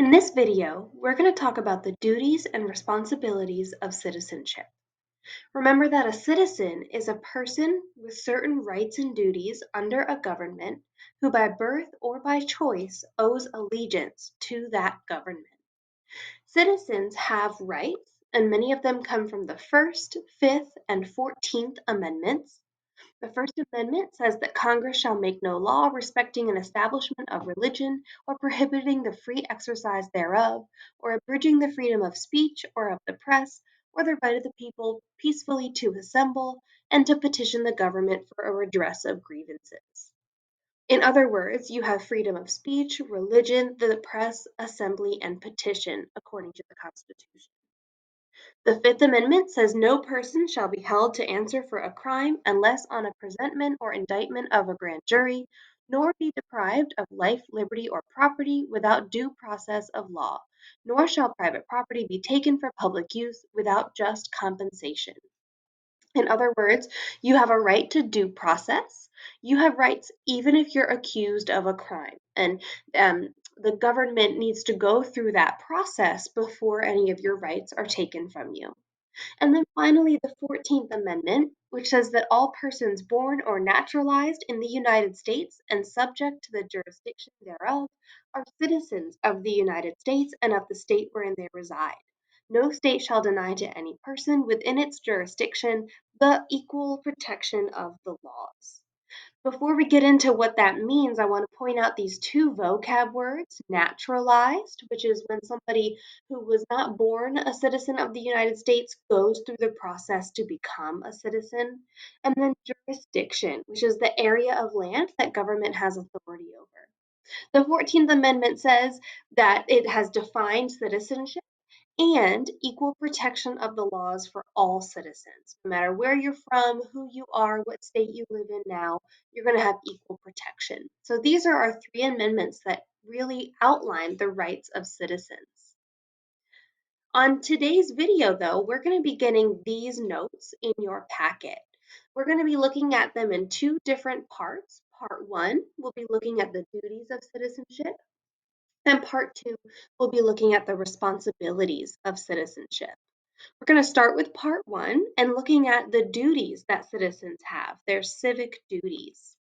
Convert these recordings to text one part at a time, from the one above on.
In this video, we're going to talk about the duties and responsibilities of citizenship. Remember that a citizen is a person with certain rights and duties under a government who by birth or by choice owes allegiance to that government. Citizens have rights, and many of them come from the First, Fifth, and 14th Amendments. The First Amendment says that Congress shall make no law respecting an establishment of religion, or prohibiting the free exercise thereof, or abridging the freedom of speech or of the press, or the right of the people peacefully to assemble, and to petition the government for a redress of grievances. In other words, you have freedom of speech, religion, the press, assembly, and petition, according to the Constitution. The Fifth Amendment says no person shall be held to answer for a crime unless on a presentment or indictment of a grand jury, nor be deprived of life, liberty, or property without due process of law, nor shall private property be taken for public use without just compensation. In other words, you have a right to due process. You have rights even if you're accused of a crime. And the government needs to go through that process before any of your rights are taken from you. And then finally, the 14th Amendment, which says that all persons born or naturalized in the United States and subject to the jurisdiction thereof are citizens of the United States and of the state wherein they reside. No state shall deny to any person within its jurisdiction the equal protection of the laws. Before we get into what that means, I want to point out these two vocab words: naturalized, which is when somebody who was not born a citizen of the United States goes through the process to become a citizen, and then jurisdiction, which is the area of land that government has authority over. The 14th Amendment says that it has defined citizenship and equal protection of the laws for all citizens. No matter where you're from, who you are, what state you live in now, you're going to have equal protection. So these are our three amendments that really outline the rights of citizens. On today's video, though, we're going to be getting these notes in your packet. We're going to be looking at them in two different parts. Part one, we'll be looking at the duties of citizenship. And part two, we'll be looking at the responsibilities of citizenship. We're going to start with part one and looking at the duties that citizens have, their civic duties.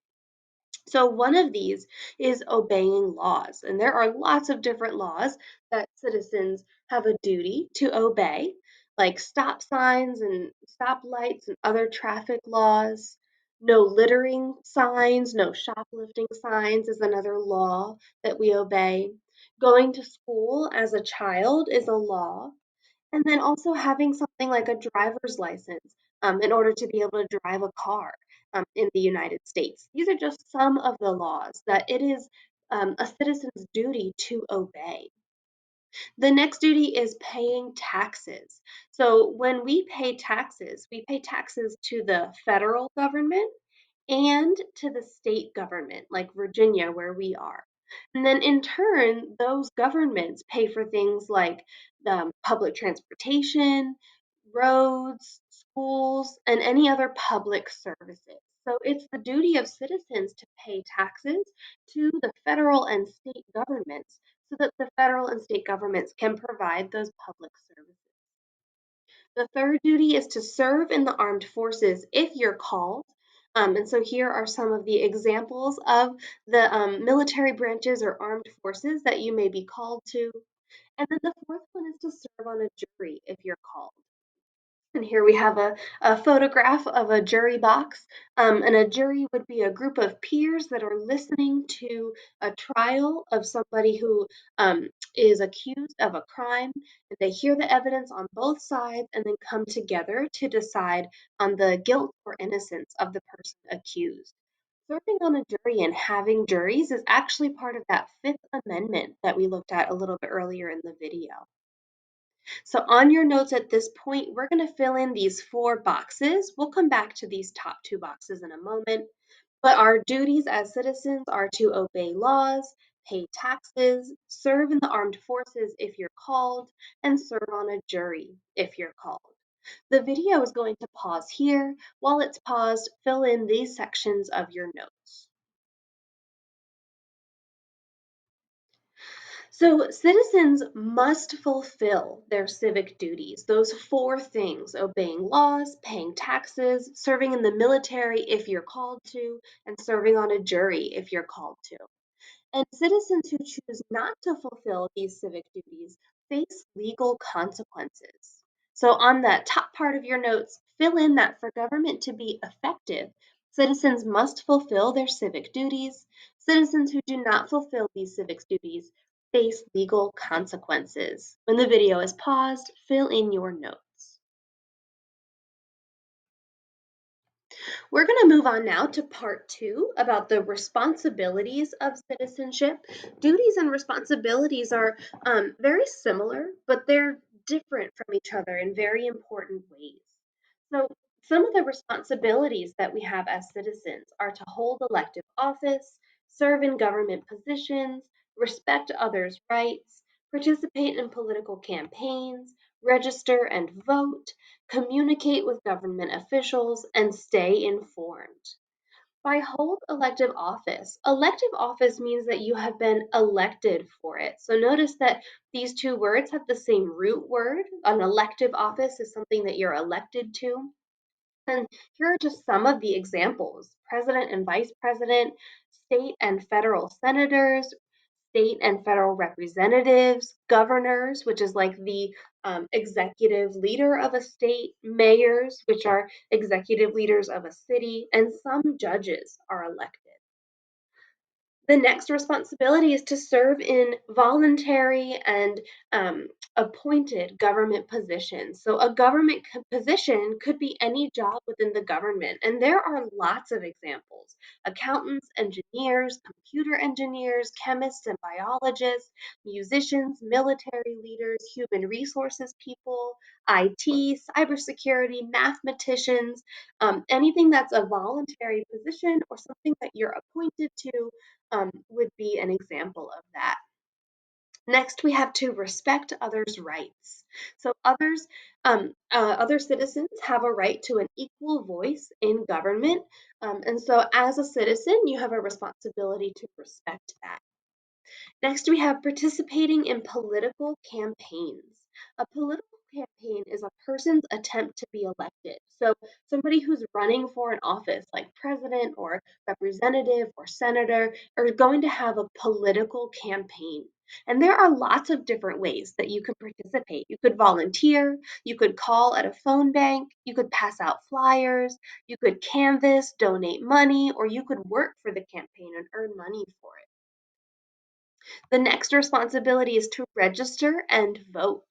So one of these is obeying laws, and there are lots of different laws that citizens have a duty to obey, like stop signs and stop lights and other traffic laws. No littering signs, no shoplifting signs is another law that we obey. Going to school as a child is a law. And then also having something like a driver's license in order to be able to drive a car in the United States. These are just some of the laws that it is a citizen's duty to obey. The next duty is paying taxes. So when we pay taxes to the federal government and to the state government, like Virginia, where we are. And then in turn, those governments pay for things like public transportation, roads, schools, and any other public services. So it's the duty of citizens to pay taxes to the federal and state governments so that the federal and state governments can provide those public services. The third duty is to serve in the armed forces if you're called. And so here are some of the examples of the military branches or armed forces that you may be called to. And then the fourth one is to serve on a jury if you're called. And here we have a photograph of a jury box. And a jury would be a group of peers that are listening to a trial of somebody who is accused of a crime. And they hear the evidence on both sides and then come together to decide on the guilt or innocence of the person accused. Serving on a jury and having juries is actually part of that Fifth Amendment that we looked at a little bit earlier in the video. So on your notes at this point, we're going to fill in these four boxes. We'll come back to these top two boxes in a moment. But our duties as citizens are to obey laws, pay taxes, serve in the armed forces if you're called, and serve on a jury if you're called. The video is going to pause here. While it's paused, fill in these sections of your notes. So, citizens must fulfill their civic duties, those four things: obeying laws, paying taxes, serving in the military if you're called to, and serving on a jury if you're called to. And citizens who choose not to fulfill these civic duties face legal consequences. So, on that top part of your notes, fill in that for government to be effective, citizens must fulfill their civic duties. Citizens who do not fulfill these civic duties face legal consequences. When the video is paused, fill in your notes. We're going to move on now to part two about the responsibilities of citizenship. Duties and responsibilities are very similar, but they're different from each other in very important ways. So, some of the responsibilities that we have as citizens are to hold elective office, serve in government positions, respect others' rights, participate in political campaigns, register and vote, communicate with government officials, and stay informed. By hold elective office means that you have been elected for it. So notice that these two words have the same root word. An elective office is something that you're elected to. And here are just some of the examples: president and vice president, state and federal senators, state and federal representatives, governors, which is like the executive leader of a state, mayors, which are executive leaders of a city, and some judges are elected. The next responsibility is to serve in voluntary and appointed government positions. So, a government position could be any job within the government, and there are lots of examples: accountants, engineers, computer engineers, chemists and biologists, musicians, military leaders, human resources people, IT, cybersecurity, mathematicians, anything that's a voluntary position or something that you're appointed to would be an example of that. Next, we have to respect others' rights. So other citizens have a right to an equal voice in government, and so as a citizen, you have a responsibility to respect that. Next, we have participating in political campaigns. A political campaign is a person's attempt to be elected. So, somebody who's running for an office like president or representative or senator are going to have a political campaign. And there are lots of different ways that you can participate. You could volunteer, you could call at a phone bank, you could pass out flyers, you could canvass, donate money, or you could work for the campaign and earn money for it. The next responsibility is to register and vote.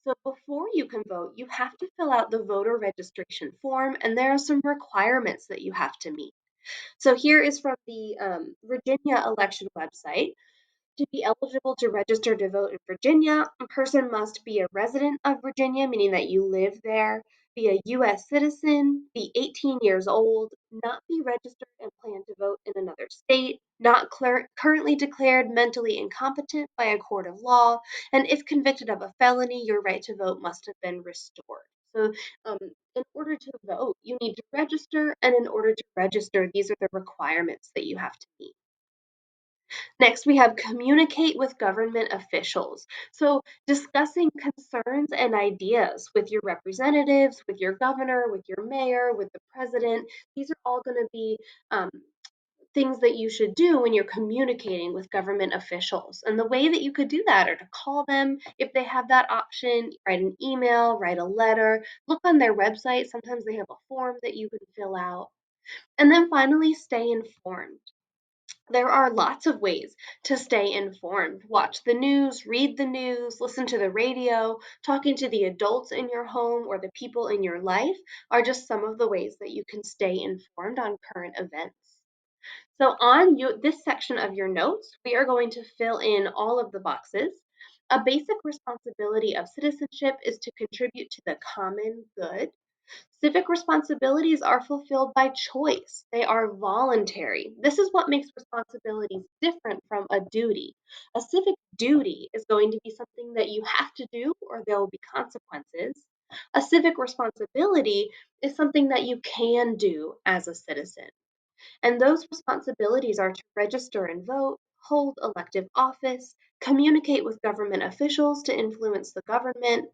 So before you can vote, you have to fill out the voter registration form, and there are some requirements that you have to meet. So here is from the Virginia election website. To be eligible to register to vote in Virginia, a person must be a resident of Virginia, meaning that you live there, be a U.S. citizen, be 18 years old, not be registered and plan to vote in another state, not currently declared mentally incompetent by a court of law, and if convicted of a felony, your right to vote must have been restored. So, um, in order to vote, you need to register, and in order to register, these are the requirements that you have to meet. Next, we have communicate with government officials. So, discussing concerns and ideas with your representatives, with your governor, with your mayor, with the president. These are all going to be um, things that you should do when you're communicating with government officials. And the way that you could do that are to call them if they have that option, write an email, write a letter, look on their website. Sometimes they have a form that you can fill out. And then finally, stay informed. There are lots of ways to stay informed. Watch the news, read the news, listen to the radio, talking to the adults in your home or the people in your life are just some of the ways that you can stay informed on current events. So on this section of your notes, we are going to fill in all of the boxes. A basic responsibility of citizenship is to contribute to the common good. Civic responsibilities are fulfilled by choice. They are voluntary. This is what makes responsibilities different from a duty. A civic duty is going to be something that you have to do or there will be consequences. A civic responsibility is something that you can do as a citizen. And those responsibilities are to register and vote, hold elective office, communicate with government officials to influence the government,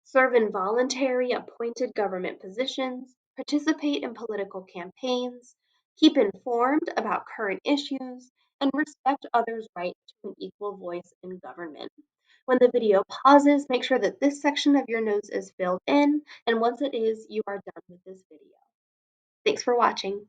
serve in voluntary appointed government positions, participate in political campaigns, keep informed about current issues, and respect others' right to an equal voice in government. When the video pauses, make sure that this section of your notes is filled in, and once it is, you are done with this video. Thanks for watching.